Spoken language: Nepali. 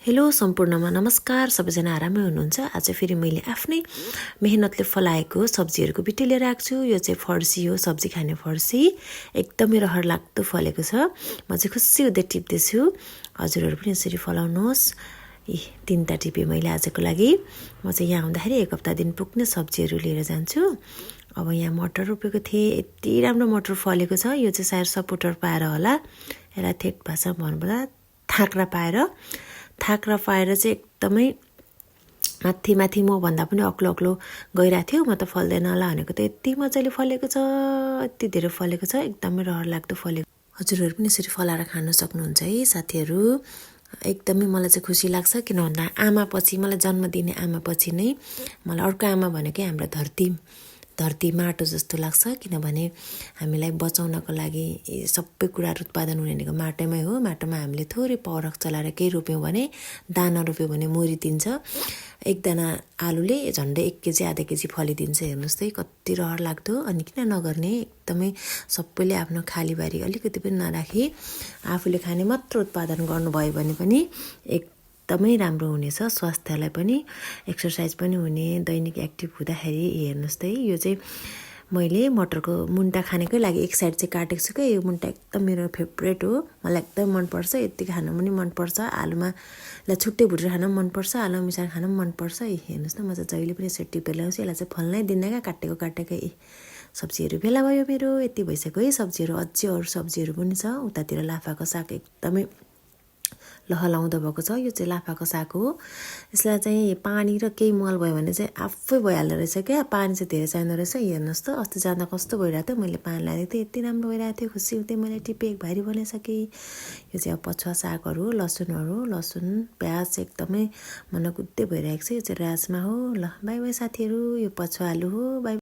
हेलो सम्पूर्णमा नमस्कार। सबैजना आरामै हुनुहुन्छ? आज फेरि मैले आफ्नै मेहनतले फलाएको सब्जीहरूको बिटी लिएर आएको छु। यो चाहिँ फर्सी हो, सब्जी खाने फर्सी। एकदमै रहर लाग्दो फलेको छ। म चाहिँ खुसी हुँदै टिप्दैछु। हजुरहरू पनि यसरी फलाउनुहोस्। तीनटा टिपेँ मैले आजको लागि। म चाहिँ यहाँ आउँदाखेरि एक हप्ता दिन पुग्ने सब्जीहरू लिएर जान्छु। अब यहाँ मटर रोपेको थिएँ, यति राम्रो मटर फलेको छ। यो चाहिँ सायद सपोर्टर पाएर होला, यसलाई ठेट भाषामा भन्नुपर्दा थाक्रा पाएर चाहिँ एकदमै माथि मभन्दा पनि अग्लो गइरहेको थियो। म त फल्दैन होला भनेको त यति मजाले फलेको छ, यति धेरै फलेको छ, एकदमै रहर लाग्दो फलेको। हजुरहरू पनि यसरी फलाएर खान सक्नुहुन्छ है साथीहरू। एकदमै मलाई चाहिँ खुसी लाग्छ, किन भन्दा आमापछि, मलाई जन्म दिने आमापछि नै मलाई अर्को आमा भनेकै हाम्रो धरती माटो जस्तो लाग्छ। किनभने हामीलाई बचाउनको लागि सबै कुराहरू उत्पादन हुने भनेको माटोमै हो। माटोमा हामीले थोरै पावरक चलाएर केही रोप्यौँ भने, दाना रोप्यौँ भने मरिदिन्छ। एकजना आलुले झन्डै 1 केजी आधा केजी फलिदिन्छ। हेर्नुहोस् त कति रहर लाग्दो। अनि किन नगर्ने, एकदमै सबैले आफ्नो खाली बारी अलिकति पनि नराखी आफूले खाने मात्र उत्पादन गर्नुभयो भने पनि एकदमै राम्रो हुनेछ। स्वास्थ्यलाई पनि एक्सर्साइज पनि हुने, दैनिक एक्टिभ हुँदाखेरि। हेर्नुहोस् त यो चाहिँ मैले मटरको मुन्टा खानेकै लागि एक साइड चाहिँ काटेको छु। यो मुन्टा एकदम मेरो फेभरेट हो, मलाई एकदम मनपर्छ। यति खान पनि मनपर्छ, आलुमा छुट्टै भुटेर खान पनि मनपर्छ, आलुमा मिसाएर खान पनि मनपर्छ। हेर्नुहोस् त म चाहिँ जहिले पनि यसरी टिपेर ल्याउँछु। यसलाई चाहिँ फल्नै दिन्न क्या, काटेकै सब्जीहरू भेला भयो मेरो। यति भइसक्यो है सब्जीहरू। अझै अरू सब्जीहरू पनि छ। उतातिर लाफाको साग एकदमै लहलाउँदो भएको छ। यो चाहिँ लाफाको साग हो। यसलाई चाहिँ पानी र केही मल भयो भने चाहिँ आफै भइहाल्दो रहेछ क्या। पानी चाहिँ धेरै चाहिँदो रहेछ। हेर्नुहोस् त अस्ति जाँदा कस्तो भइरहेको थियो, मैले पानी लगाएको थिएँ, यति राम्रो भइरहेको थियो। खुसी हुँदै मैले टिपेँ, एक भारी बनाइसकेँ। यो चाहिँ अब पछुवा सागहरू, लसुन प्याज एकदमै मनकुद्दै भइरहेको छ। यो चाहिँ राजमा हो। ल बाई बाई साथीहरू, यो पछुवा आलु हो। बाई।